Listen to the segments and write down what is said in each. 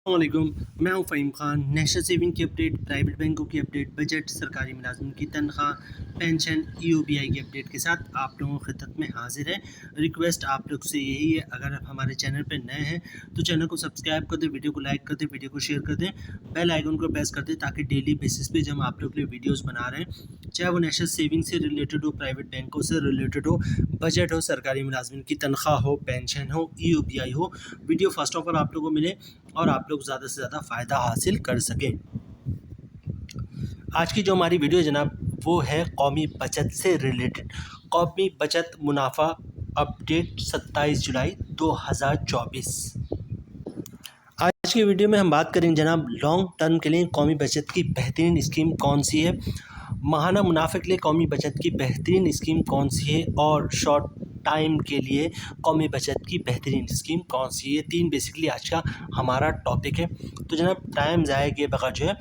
अस्सलामुअलैकुम, मैं हूं फ़हीम खान। नेशनल सेविंग की अपडेट, प्राइवेट बैंकों की अपडेट, बजट, सरकारी मुलाजिम की तनख्वाह, पेंशन, ईओबीआई की अपडेट के साथ आप लोगों की खिदमत में हाजिर है। रिक्वेस्ट आप लोग से यही है, अगर आप हमारे चैनल पर नए हैं तो चैनल को सब्सक्राइब कर दें, वीडियो को लाइक कर दें, वीडियो को शेयर कर दें, बेल आइकन को प्रेस कर दें ताकि डेली बेसिस पे जब हम आप लोग के लिए वीडियोज़ बना रहे हैं, चाहे वो नेशनल सेविंग से रिलेटेड हो, प्राइवेट बैंकों से रिलेटेड हो, बजट हो, सरकारी मुलाजिम की तनख्वाह हो, पेंशन हो, ईओबीआई हो, वीडियो फर्स्ट ऑफ ऑल आप लोगों को मिले और आप लोग ज़्यादा से ज़्यादा फ़ायदा हासिल कर सकें। आज की जो हमारी वीडियो है जनाब, वो है कौमी बचत से रिलेटेड। कौमी बचत मुनाफा अपडेट 27 जुलाई 2024। आज की वीडियो में हम बात करेंगे जनाब, लॉन्ग टर्म के लिए कौमी बचत की बेहतरीन स्कीम कौन सी है, माहाना मुनाफे के लिए कौमी बचत की बेहतरीन स्कीम कौन सी है, और शॉर्ट टाइम के लिए कौमी बचत की बेहतरीन स्कीम कौन सी है। तीन बेसिकली आज का हमारा टॉपिक है। तो जनाब, टाइम ज़ाया किए बगैर जो है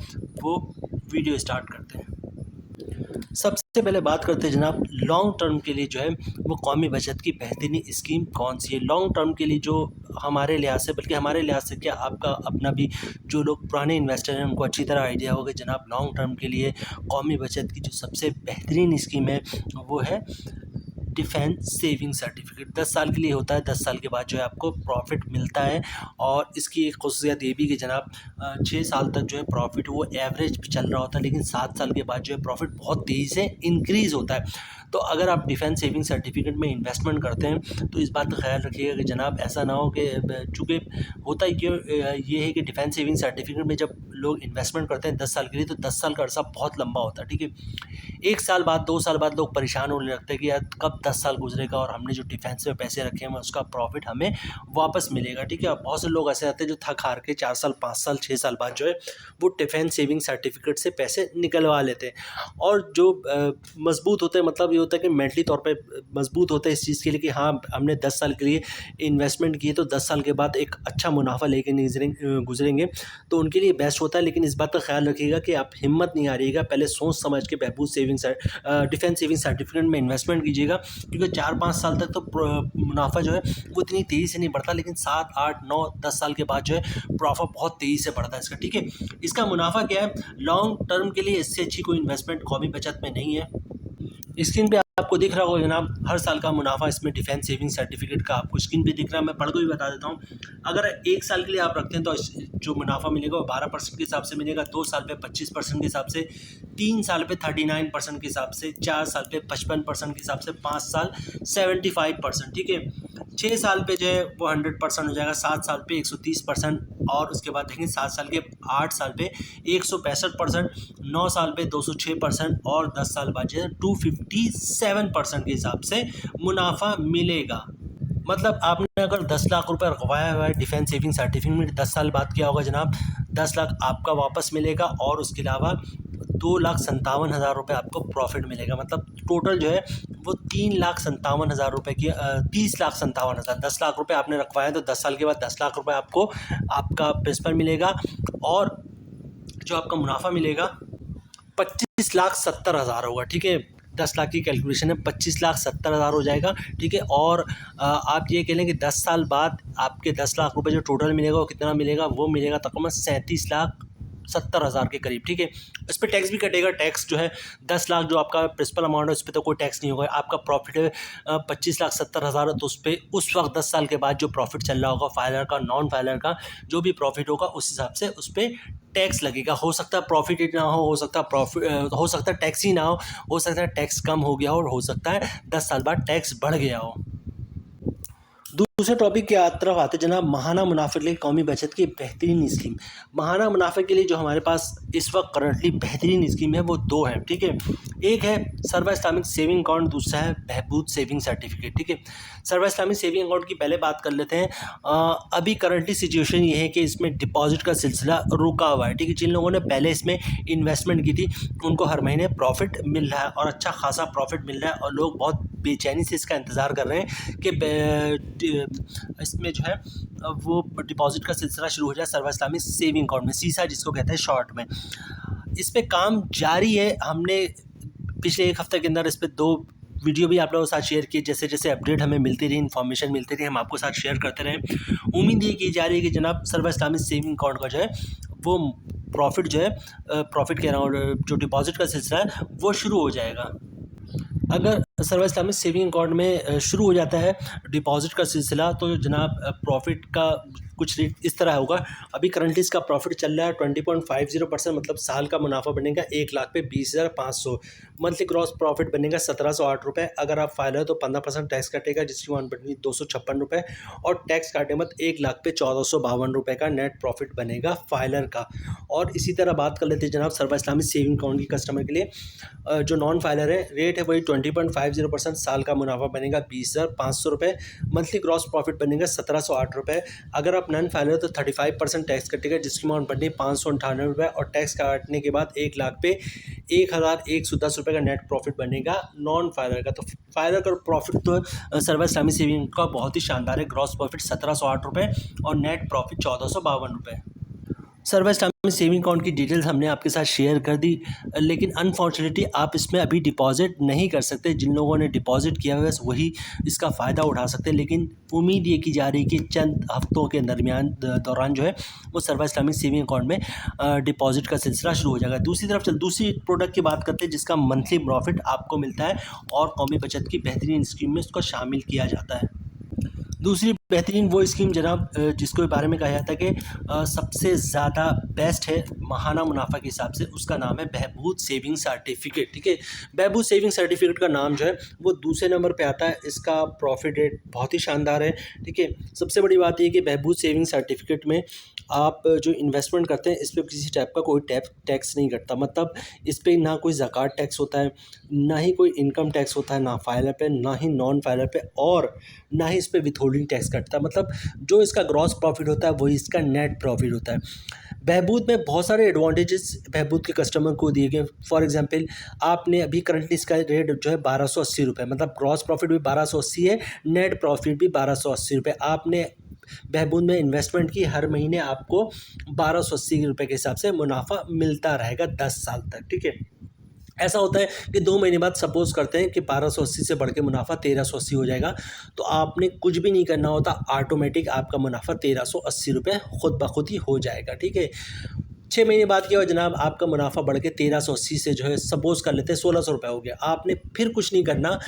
वो वीडियो स्टार्ट करते हैं। सबसे पहले बात करते हैं जनाब, लॉन्ग टर्म के लिए जो है वो कौमी बचत की बेहतरीन स्कीम कौन सी है। लॉन्ग टर्म के लिए जो हमारे लिहाज से, बल्कि हमारे लिहाज से क्या, आपका अपना भी, जो लोग पुराने इन्वेस्टर हैं उनको अच्छी तरह आइडिया होगा जनाब, लॉन्ग टर्म के लिए कौमी बचत की जो सबसे बेहतरीन स्कीम है वो है डिफेंस सेविंग सर्टिफिकेट। 10 साल के लिए होता है। 10 साल के बाद जो है आपको प्रॉफिट मिलता है, और इसकी एक खुसूसियत ये भी कि जनाब 6 साल तक जो है प्रॉफिट वो एवरेज चल रहा होता है, लेकिन 7 साल के बाद जो है प्रॉफिट बहुत तेज़ी से इंक्रीज़ होता है। तो अगर आप डिफेंस सेविंग सर्टिफिकेट में इन्वेस्टमेंट करते हैं तो इस बात का ख्याल रखिएगा कि जनाब ऐसा ना हो कि, चूँकि होता ही क्यों ये है कि डिफेंस सेविंग सर्टिफिकेट में जब लोग इन्वेस्टमेंट करते हैं 10 साल के लिए, तो 10 साल का अर्सा बहुत लंबा होता है, ठीक है। 1 साल बाद, 2 साल बाद लोग परेशान होने लगते हैं कि यार कब 10 साल गुजरेगा और हमने जो डिफेंस में पैसे रखे हैं उसका प्रॉफिट हमें वापस मिलेगा, ठीक है। बहुत से लोग ऐसे आते हैं जो थक हार के 4 साल, 5 साल, 6 साल बाद जो है वो डिफेंस सेविंग सर्टिफिकेट से पैसे निकलवा लेते हैं। और जो मजबूत होते हैं, मतलब ये होता है कि मेंटली तौर पे मजबूत होते हैं इस चीज़ के लिए कि हाँ, हमने 10 साल के लिए इन्वेस्टमेंट की है तो 10 साल के बाद एक अच्छा मुनाफा लेके गुजरेंगे, तो उनके लिए बेस्ट होता है। लेकिन इस बात का ख्याल रखिएगा कि आप हिम्मत नहीं हारिएगा, पहले सोच समझ के बहबूद डिफेंस सेविंग सर्टिफिकेट में इन्वेस्टमेंट कीजिएगा, क्योंकि 4-5 साल तक तो मुनाफा जो है वो इतनी तेज़ी से नहीं बढ़ता, लेकिन 7, 8, 9, 10 साल के बाद जो है प्रॉफिट बहुत तेज़ी से बढ़ता है इसका, ठीक है। इसका मुनाफा क्या है लॉन्ग टर्म के लिए, इससे अच्छी कोई इन्वेस्टमेंट कौमी बचत में नहीं है। स्क्रीन पे आपको दिख रहा होगा जनाब, हर साल का मुनाफा इसमें डिफेंस सेविंग सर्टिफिकेट का आपको स्क्रीन पे दिख रहा है। मैं पढ़ के भी बता देता हूँ। अगर 1 साल के लिए आप रखते हैं तो जो मुनाफा मिलेगा वो 12% के हिसाब से मिलेगा, 2 साल पे 25% के हिसाब से, 3 साल पे 39% के हिसाब से, 4 साल पे 55% के हिसाब से, 5 साल 75%, ठीक है। 6 साल पे जो है वो 100% हो जाएगा, 7 साल पे 130%, और उसके बाद देखेंगे 7 साल के 8 साल पे 165%, 9 साल पे 206%, और 10 साल बाद जो है 257% के हिसाब से मुनाफा मिलेगा। मतलब आपने अगर 10 लाख रुपए रखवाया हुआ है डिफेंस सेविंग सर्टिफिकेट में, 10 साल बाद क्या होगा जनाब, 10 लाख आपका वापस मिलेगा, और उसके अलावा 2,57,000 रुपये आपको प्रॉफिट मिलेगा। मतलब टोटल जो है वो 3,57,000 रुपये की 30,57,000, 10 लाख रुपये आपने रखवाया तो 10 साल के बाद 10 लाख रुपये आपको आपका प्रिंसिपल मिलेगा, और जो आपका मुनाफा मिलेगा 25,70,000 होगा, ठीक है। 10 लाख की कैलकुलेशन है, 25,70,000 हो जाएगा, ठीक है। और आप ये कह लें कि 10 साल बाद आपके 10 लाख रुपए जो टोटल मिलेगा वो कितना मिलेगा, वो मिलेगा तकरीबन 37,70,000 के करीब, ठीक है। इस पर टैक्स भी कटेगा। टैक्स जो है 10 लाख जो आपका प्रिंसिपल अमाउंट है उस पर तो कोई टैक्स नहीं होगा। आपका प्रॉफिट है 25,70,000, तो उस पर उस वक्त 10 साल के बाद जो प्रॉफिट चल रहा होगा, फाइलर का, नॉन फाइलर का, जो भी प्रॉफिट होगा उस हिसाब से उस पर टैक्स लगेगा। हो सकता है प्रॉफिट ना हो सकता है हो सकता है टैक्स ही ना हो सकता है टैक्स कम हो गया हो, और हो सकता है 10 साल बाद टैक्स बढ़ गया हो। दूसरे टॉपिक की तरफ आते जनाब, माहाना मुनाफे के लिए कौमी बचत की बेहतरीन स्कीम। माहाना मुनाफे के लिए जो हमारे पास इस वक्त करंटली बेहतरीन स्कीम है वो 2 हैं, ठीक है। एक है सर्वा इस्लामिक सेविंग अकाउंट, दूसरा है बहबूद सेविंग सर्टिफिकेट, ठीक है। सर्वा इस्लामिक सेविंग अकाउंट की पहले बात कर लेते हैं। अभी करंटली सिचुएशन ये है कि इसमें डिपॉजिट का सिलसिला रुका हुआ है, ठीक है। जिन लोगों ने पहले इसमें इन्वेस्टमेंट की थी उनको हर महीने प्रॉफिट मिल रहा है, और अच्छा खासा प्रॉफिट मिल रहा है, और लोग बहुत बेचैनी से इसका इंतज़ार कर रहे हैं कि इसमें जो है वो डिपॉजिट का सिलसिला शुरू हो जाए सर्वा इस्लामिक सेविंग अकाउंट में, सीसा जिसको कहते हैं शॉर्ट में। इस पे काम जारी है। हमने पिछले 1 हफ्ते के अंदर इस पे 2 वीडियो भी आप लोगों के साथ शेयर किए, जैसे जैसे अपडेट हमें मिलती रही, इन्फॉर्मेशन मिलती रही, हम आपको साथ शेयर करते रहें। उम्मीद ये की जा रही है कि जनाब सर्व इस्लामिक सेविंग अकाउंट का जो है वो प्रॉफिट जो है प्रॉफिट के अराउंड जो डिपॉजिट का सिलसिला है वो शुरू हो जाएगा। अगर सर्व इस्लामिक सेविंग अकाउंट में शुरू हो जाता है डिपॉजिट का सिलसिला, तो जनाब प्रॉफिट का कुछ रेट इस तरह होगा। अभी करंटली इसका प्रॉफिट चल रहा है 20.50%, मतलब साल का मुनाफा बनेगा 1,00,000 पे 20,500। मंथली ग्रॉस प्रॉफिट बनेगा 1,708 रुपये। अगर आप फाइल हो तो 15% टैक्स कटेगा, जिसकी वन बनेगी 256 रुपये, और टैक्स काटे मत 1,00,000 पे 1,452 रुपये का नेट प्रॉफिट बनेगा फाइलर का। और इसी तरह बात कर लेते हैं जनाब सर्व इस्लामिक सेविंग अकाउंट की कस्टमर के लिए। जो नॉन फाइलर है रेट है वही 20.50%, साल का मुनाफा बनेगा 20,500 रुपये, मंथली ग्रॉस प्रॉफिट बनेगा 1,708 रुपये। अगर आप नॉन फाइलर हो तो 35% टैक्स कटेगा, जिसकी अमाउंट बनेगी 598 रुपये, और टैक्स काटने के बाद 1,00,000 पे 1,110 रुपये का नेट प्रॉफिट बनेगा नॉन फाइलर का। तो फाइलर का प्रॉफिट तो सर्व इस्लामिक सेविंग का बहुत ही शानदार है। ग्रॉस प्रॉफिट 1,708 रुपये और नेट प्रॉफिट 1,452 रुपये। सर्व इस्लामिक सेविंग अकाउंट की डिटेल्स हमने आपके साथ शेयर कर दी, लेकिन अनफॉर्चुनेटली आप इसमें अभी डिपॉजिट नहीं कर सकते। जिन लोगों ने डिपॉजिट किया हुआ है वही इसका फ़ायदा उठा सकते हैं, लेकिन उम्मीद ये की जा रही है कि चंद हफ्तों के दौरान जो है वो सर्व इस्लामिक सेविंग अकाउंट में डिपॉजिट का सिलसिला शुरू हो जाएगा। दूसरी तरफ दूसरी प्रोडक्ट की बात करते हैं जिसका मंथली प्रॉफिट आपको मिलता है और कौमी बचत की बेहतरीन स्कीम में इसको शामिल किया जाता है। दूसरी बेहतरीन वो स्कीम जनाब जिसके बारे में कहा जाता है कि सबसे ज़्यादा बेस्ट है माहाना मुनाफा के हिसाब से, उसका नाम है बहबूद सेविंग सर्टिफिकेट। ठीक है, बहबूद सेविंग सर्टिफिकेट का नाम जो है वो दूसरे नंबर पे आता है। इसका प्रॉफिट रेट बहुत ही शानदार है। ठीक है, सबसे बड़ी बात यह कि बहबूद सेविंग सर्टिफिकेट में आप जो इन्वेस्टमेंट करते हैं इस पर किसी टाइप का कोई टैक्स नहीं कटता। मतलब इस पर ना कोई ज़कात टैक्स होता है, ना ही कोई इनकम टैक्स होता है, ना फाइलर पे, ना ही नॉन फाइलर पे, और ना ही इस पर विथहोल्डिंग टैक्स कटता है। मतलब जो इसका ग्रॉस प्रॉफिट होता है वही इसका नेट प्रॉफिट होता है। बहबूद में बहुत सारे एडवांटेजेस बहबूद के कस्टमर को दिए गए। फॉर एग्जांपल आपने अभी करंटली इसका रेट जो है 1,280 रुपये, मतलब ग्रॉस प्रॉफिट भी 1,280 है, नेट प्रॉफिट भी 1,280 रुपये। आपने बहबूद में इन्वेस्टमेंट की, हर महीने आपको 1,280 रुपये के हिसाब से मुनाफा मिलता रहेगा 10 साल तक। ठीक है, ऐसा होता है कि 2 महीने बाद सपोज़ करते हैं कि 1,280 से बढ़ के मुनाफा 1,380 हो जाएगा, तो आपने कुछ भी नहीं करना होता, ऑटोमेटिक आपका मुनाफा 1,380 रुपये खुद ब खुद ही हो जाएगा। ठीक है, 6 महीने बाद क्या हुआ जनाब, आपका मुनाफा बढ़ के 1,380 से जो है सपोज़ कर लेते हैं 1,600 रुपये हो गया। आपने फिर कुछ नहीं करना,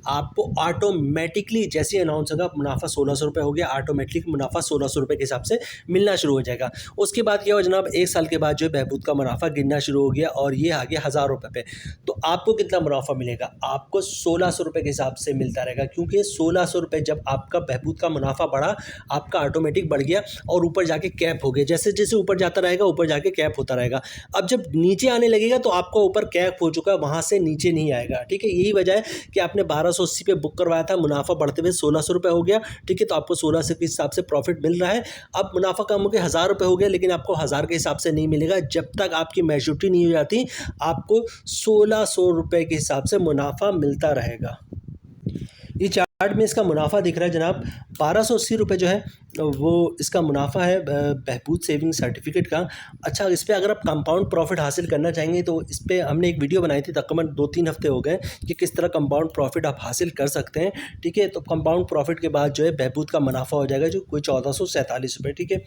आपको ऑटोमेटिकली जैसे अनाउंस होगा मुनाफा 1,600 रुपये हो गया, ऑटोमेटिक मुनाफा 1,600 रुपये के हिसाब से मिलना शुरू हो जाएगा। उसके बाद क्या हुआ जनाब, 1 साल के बाद जो है बहबूद का मुनाफा गिरना शुरू हो गया और ये आ गया 1,000 रुपये पे। तो आपको कितना मुनाफा मिलेगा, आपको 1,600 रुपये के हिसाब से मिलता रहेगा, क्योंकि 1,600 रुपये जब आपका बहबूद का मुनाफा बढ़ा, आपका ऑटोमेटिक बढ़ गया और ऊपर जाके कैप हो गया। जैसे जैसे ऊपर जाता रहेगा ऊपर जाके कैप होता रहेगा। अब जब नीचे आने लगेगा तो आपका ऊपर कैप हो चुका है, वहाँ से नीचे नहीं आएगा। ठीक है, यही वजह है कि आपने 1,280 पे बुक करवाया था, मुनाफा बढ़ते हुए 1,600 रुपये हो गया। ठीक है, तो आपको 1,600 के हिसाब से प्रॉफिट मिल रहा है। अब मुनाफा कम हो गया, 1,000 रुपये हो गया, लेकिन आपको 1,000 के हिसाब से नहीं मिलेगा। जब तक आपकी मैच्योरिटी नहीं हो जाती आपको 1,600 रुपये के हिसाब से मुनाफा मिलता रहेगा। ये चार्ट में इसका मुनाफा दिख रहा है जनाब, 1,280 रुपये जो है वो इसका मुनाफा है बहबूद सेविंग सर्टिफिकेट का। अच्छा, इस पर अगर आप कंपाउंड प्रॉफिट हासिल करना चाहेंगे तो इस पर हमने एक वीडियो बनाई थी, तकरीबन 2-3 हफ्ते हो गए, कि किस तरह कंपाउंड प्रॉफिट आप हासिल कर सकते हैं। ठीक है, तो कंपाउंड प्रॉफिट के बाद जो है बहबूद का मुनाफा हो जाएगा जो कोई 1,447 रुपये। ठीक है,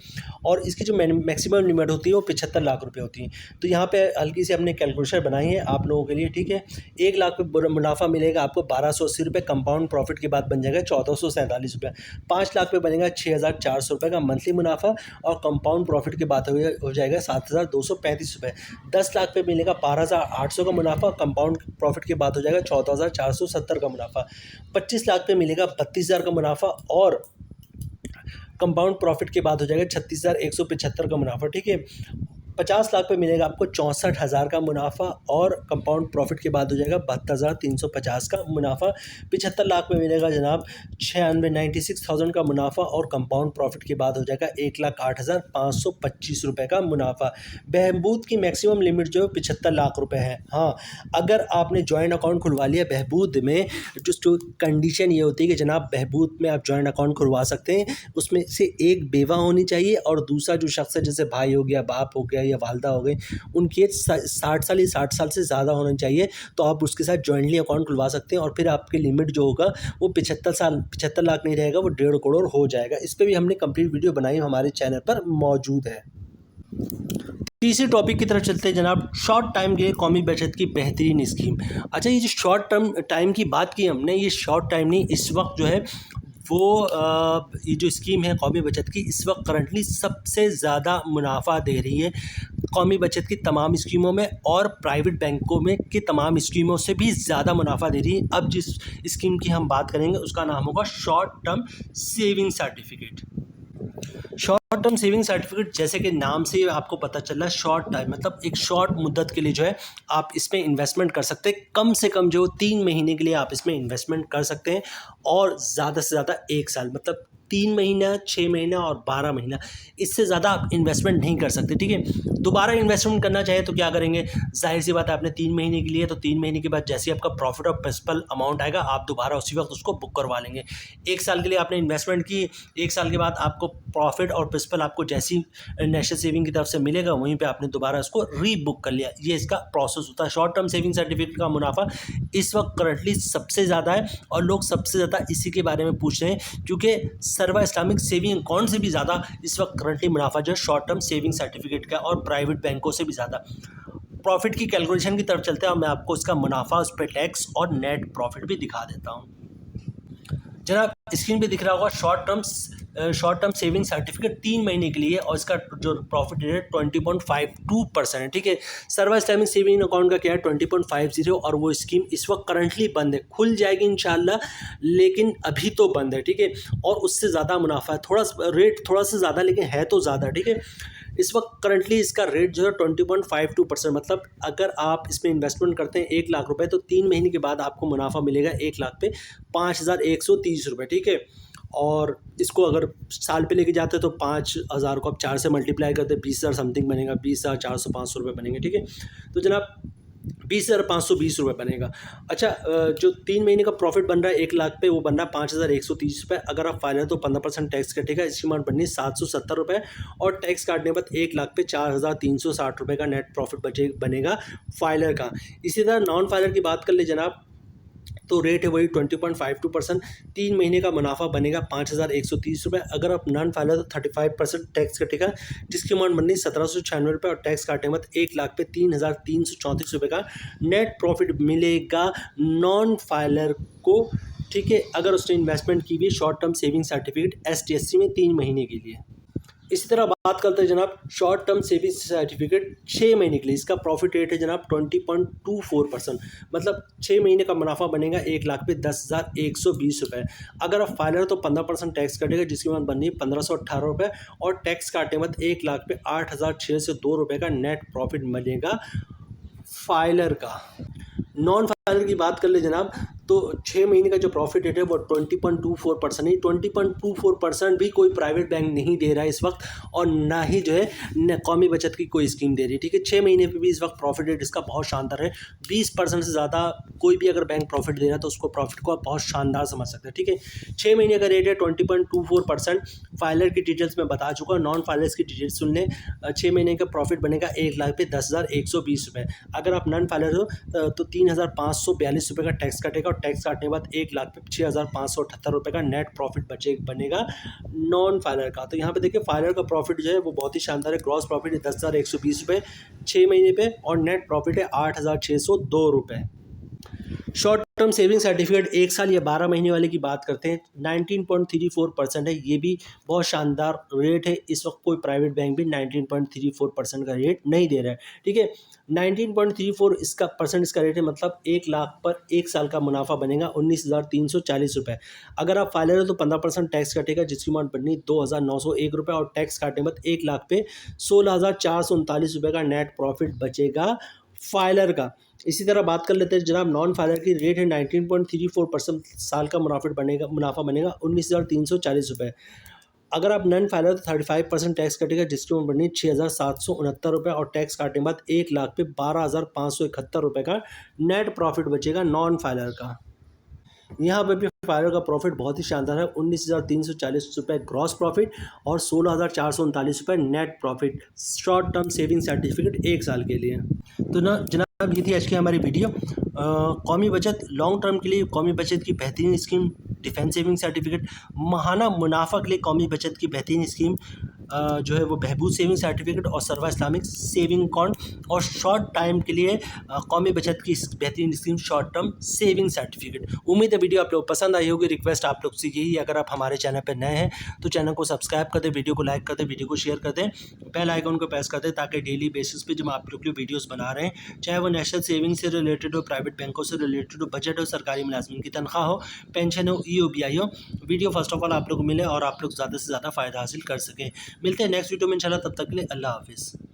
और इसकी जो मैक्सिमम लिमिट होती है वो 75 लाख रुपये होती है। तो यहाँ पर हल्की सी हमने कैलकुलेशन बनाई है आप लोगों के लिए। ठीक है, 1 लाख पे मुनाफा मिलेगा आपको 1,280 रुपये, कंपाउंड प्रॉफिट के बाद बन जाएगा 1,447 रुपये। 5 लाख पे बनेगा 6,400 रुपये का मंथली मुनाफा, और कंपाउंड प्रॉफिट की बात हो जाएगा 7,235 रुपये। 10 लाख पे मिलेगा 12,800 का मुनाफा, कंपाउंड प्रॉफिट की बात हो जाएगा 14,470 का मुनाफा। 25 लाख पे मिलेगा 32,000 का मुनाफा, और कंपाउंड प्रॉफिट की बात हो जाएगा 36,175 का मुनाफा। ठीक है, 50 लाख पे मिलेगा आपको 64,000 का मुनाफा, और कंपाउंड प्रॉफिट के बाद हो जाएगा 72,350 का मुनाफा। 75 लाख पे मिलेगा जनाब 96,000 का मुनाफा, और कंपाउंड प्रॉफिट के बाद हो जाएगा 1,08,525 रुपये का मुनाफा। बहबूद की मैक्सिमम लिमिट जो है 75 लाख रुपये है। हाँ, अगर आपने जॉइंट अकाउंट खुलवा लिया बहबूद में, जो कंडीशन ये होती है कि जनाब बहबूद में आप जॉइंट अकाउंट खुलवा सकते हैं, उसमें से एक बेवा होनी चाहिए और दूसरा जो शख्स है जैसे भाई हो गया, बाप हो गया, या वालदा हो गए, उनकी एज 60 साल या 60 साल से ज़्यादा होना चाहिए, तो आप उसके साथ जॉइंटली अकाउंट खुलवा सकते हैं और फिर आपकी लिमिट जो होगा वो 75 लाख नहीं रहेगा, वो 1.5 करोड़ हो जाएगा। इस पर भी हमने कंप्लीट वीडियो बनाई, हमारे चैनल पर मौजूद है। तीसरे टॉपिक की तरफ चलते हैं जनाब, शॉर्ट टाइम के लिए कौमी बचत की बेहतरीन स्कीम। अच्छा, ये जो शॉर्ट टर्म टाइम की बात की हमने, ये शॉर्ट टाइम नहीं, इस वक्त जो है वो ये जो स्कीम है कौमी बचत की, इस वक्त करंटली सबसे ज़्यादा मुनाफा दे रही है कौमी बचत की तमाम स्कीमों में, और प्राइवेट बैंकों में की तमाम स्कीमों से भी ज़्यादा मुनाफा दे रही है। अब जिस स्कीम की हम बात करेंगे उसका नाम होगा short term saving certificate. Short term saving certificate, जैसे कि नाम से आपको पता चल रहा है, शॉर्ट टाइम मतलब एक शॉर्ट मुद्दत के लिए जो है आप इसमें इन्वेस्टमेंट कर सकते हैं। कम से कम जो 3 महीने के लिए आप इसमें इन्वेस्टमेंट कर सकते हैं, और ज़्यादा से ज़्यादा 1 साल, मतलब 3 महीना, 6 महीना और 12 महीना, इससे ज़्यादा आप इन्वेस्टमेंट नहीं कर सकते। ठीक है, दोबारा इन्वेस्टमेंट करना चाहे तो क्या करेंगे, जाहिर सी बात है, आपने 3 महीने के लिए, तो 3 महीने के बाद जैसे ही आपका प्रॉफिट और प्रिंसिपल अमाउंट आएगा, आप दोबारा उसी वक्त उसको बुक करवा लेंगे। 1 साल के लिए आपने इन्वेस्टमेंट की, 1 साल के बाद आपको प्रॉफिट और प्रिंसिपल आपको जैसी नेशनल सेविंग की तरफ से मिलेगा, वहीं पे आपने दोबारा उसको रीबुक कर लिया। ये इसका प्रोसेस होता है। शॉर्ट टर्म सेविंग सर्टिफिकेट का मुनाफा इस वक्त करंटली सबसे ज़्यादा है, और लोग सबसे ज़्यादा इसी के बारे में पूछ रहे हैं, क्योंकि सर्वा इस्लामिक सेविंग अकाउंट से भी ज़्यादा इस वक्त करंटली मुनाफा जो है शॉर्ट टर्म सेविंग सर्टिफिकेट का, और प्राइवेट बैंकों से भी ज़्यादा। प्रॉफिट की कैलकुलेशन की तरफ चलते हैं, और मैं आपको इसका मुनाफा, उस पर टैक्स और नेट प्रॉफिट भी दिखा देता हूँ। जनाब, स्क्रीन पे दिख रहा होगा शॉर्ट टर्म सेविंग सर्टिफिकेट 3 महीने के लिए, और इसका जो प्रॉफिट रेट 20.52% है। ठीक है, सर्वा इस्लामिक सेविंग अकाउंट का क्या है 20.50, और वो स्कीम इस वक्त करंटली बंद है, खुल जाएगी इंशाल्लाह, लेकिन अभी तो बंद है। ठीक है, और उससे ज़्यादा मुनाफा है, रेट थोड़ा सा ज़्यादा, लेकिन है तो ज़्यादा। ठीक है, इस वक्त करंटली इसका रेट जो है 20.52%, मतलब अगर आप इसमें इन्वेस्टमेंट करते हैं 1 लाख रुपए, तो 3 महीने के बाद आपको मुनाफा मिलेगा 1 लाख पे 5,130 रुपये। ठीक है, और इसको अगर साल पे लेके जाते हैं तो 5,000 को आप 4 से मल्टीप्लाई करते हैं, 20,000 समथिंग बनेगा, 20,400-500 रुपये बनेंगे। ठीक है, तो जनाब 20,520 रुपये बनेगा। अच्छा, जो 3 महीने का प्रॉफिट बन रहा है 1 लाख पे, वो बन रहा है 5,130 रुपये। अगर आप फाइनल तो 15% टैक्स कटेगा, इसकी अमाउंट बननी 770 रुपये, और टैक्स काटने के बाद 1 लाख पे 4,360 रुपये का नेट प्रॉफिट बनेगा फाइलर का। इसी तरह नॉन फाइलर की बात कर ले जनाब, तो रेट है वही 20.52%। 3 महीने का मुनाफा बनेगा 5,130 रुपये। अगर आप नॉन फाइलर तो 35% टैक्स कटेगा, जिसकी अमाउंट बननी 1,796 रुपये, और टैक्स काटने के बाद 1 लाख पे 3,334 रुपये का नेट प्रॉफिट मिलेगा नॉन फाइलर को। ठीक है, अगर उसने इन्वेस्टमेंट की हुई short term saving certificate STSC में 3 महीने के लिए। इसी तरह बात करते हैं जनाब शॉर्ट टर्म सेविंग सर्टिफिकेट 6 महीने के लिए, इसका प्रॉफिट रेट है जनाब 20.24%, मतलब 6 महीने का मुनाफा बनेगा 1 लाख पे 10,120 रुपये। अगर आप फाइलर तो 15% टैक्स कटेगा, जिसकी अमाउंट बननी है 1,518 रुपये, और टैक्स काटने के बाद 1 लाख पे 8,602 रुपये का नेट प्रॉफिट मिलेगा फाइलर का। नॉन फाइलर की बात कर ले जनाब, तो 6 महीने का जो प्रॉफिट रेट है वो 20.24% ही, 20.24% भी कोई प्राइवेट बैंक नहीं दे रहा है इस वक्त, और ना ही जो है कौमी बचत की कोई स्कीम दे रही है। ठीक है, 6 महीने पे भी इस वक्त प्रॉफिट रेट इसका बहुत शानदार है। 20% से ज़्यादा कोई भी अगर बैंक प्रॉफिट दे रहा है तो उसको प्रॉफिट को आप बहुत शानदार समझ सकते हैं। ठीक है, 6 महीने का रेट है 20.24%। फाइलर की डिटेल्स मैं बता चुका, नॉन फाइलर्स की डिटेल्स सुन लें। 6 महीने का प्रॉफिट बनेगा 1 लाख पे 10,120 रुपये। अगर आप नॉन फाइलर हो तो 3,542 रुपये का टैक्स कटेगा, और टैक्स काटने के बाद 1 लाख पे 6,578 रुपये का नेट प्रॉफिट बनेगा नॉन फाइलर का। तो यहाँ पे देखिए फाइलर का प्रॉफिट जो है वो बहुत ही शानदार है। ग्रॉस प्रॉफिट है 10,120 रुपये 6 महीने पे, और नेट प्रॉफिट है 8,602 रुपये। शॉर्ट टर्म सेविंग सर्टिफिकेट 1 साल या 12 महीने वाले की बात करते हैं, 19.34% है, ये भी बहुत शानदार रेट है। इस वक्त कोई प्राइवेट बैंक भी 19.34% का रेट नहीं दे रहा है। ठीक है, 19.34 इसका रेट है, मतलब 1 लाख पर 1 साल का मुनाफा बनेगा 19,340 रुपये। अगर आप फाइलर हो तो 15% टैक्स कटेगा, जिसकी अमाउंट बननी 2,901 रुपये, और टैक्स काटने के बाद 1 लाख पे 16,439 रुपये का नेट प्रॉफिट बचेगा फाइलर का। इसी तरह बात कर लेते हैं जनाब नॉन फाइलर की, रेट है 19.34%, साल का मुनाफा बनेगा 19,340 रुपये। अगर आप नॉन फाइलर तो 35% टैक्स कटेगा, जिसकी उम्र बननी 6,769 रुपये, और टैक्स काटने के बाद 1 लाख पे 12,571 रुपये का नेट प्रॉफिट बचेगा नॉन फाइलर का। यहाँ पे भी फाइबर का प्रॉफिट बहुत ही शानदार है, 19,340 रुपये ग्रॉस प्रॉफिट और 16,439 रुपये net profit short term saving certificate 1 साल के लिए। तो ना जनाब, ये थी आज की हमारी वीडियो। कौमी बचत लॉन्ग टर्म के लिए कौमी बचत की बेहतरीन स्कीम डिफेंस सेविंग सर्टिफिकेट, माहाना मुनाफा के लिए कौमी बचत की बेहतरीन स्कीम जो है वो बहबूद सेविंग सर्टिफिकेट और सर्वा इस्लामिक सेविंग अकाउंट, और शॉर्ट टाइम के लिए कौमी बचत की बेहतरीन scheme short term saving certificate. उम्मीद है वीडियो आप लोग पसंद आई होगी। रिक्वेस्ट आप लोग से यही, अगर आप हमारे चैनल पर नए हैं तो चैनल को सब्सक्राइब कर दें, वीडियो को लाइक कर दें, वीडियो को शेयर कर दें, बेल आइकन को प्रेस कर दें, ताकि डेली बेसिस पे जब आप लोग के वीडियोस बना रहे हैं, चाहे वो नेशनल सेविंग से रिलेटेड हो, प्राइवेट बैंकों से रिलेटेड हो, बजट हो, सरकारी मुलाजमिन की तनख्वाह हो, पेंशन हो, EOBI हो, वीडियो फर्स्ट ऑफ ऑल आप लोग को मिले और आप लोग ज़्यादा से ज़्यादा फ़ायदा हासिल कर सकें। मिलते हैं नेक्स्ट वीडियो में इंशाल्लाह, तब तक के लिए अल्लाह हाफिज़।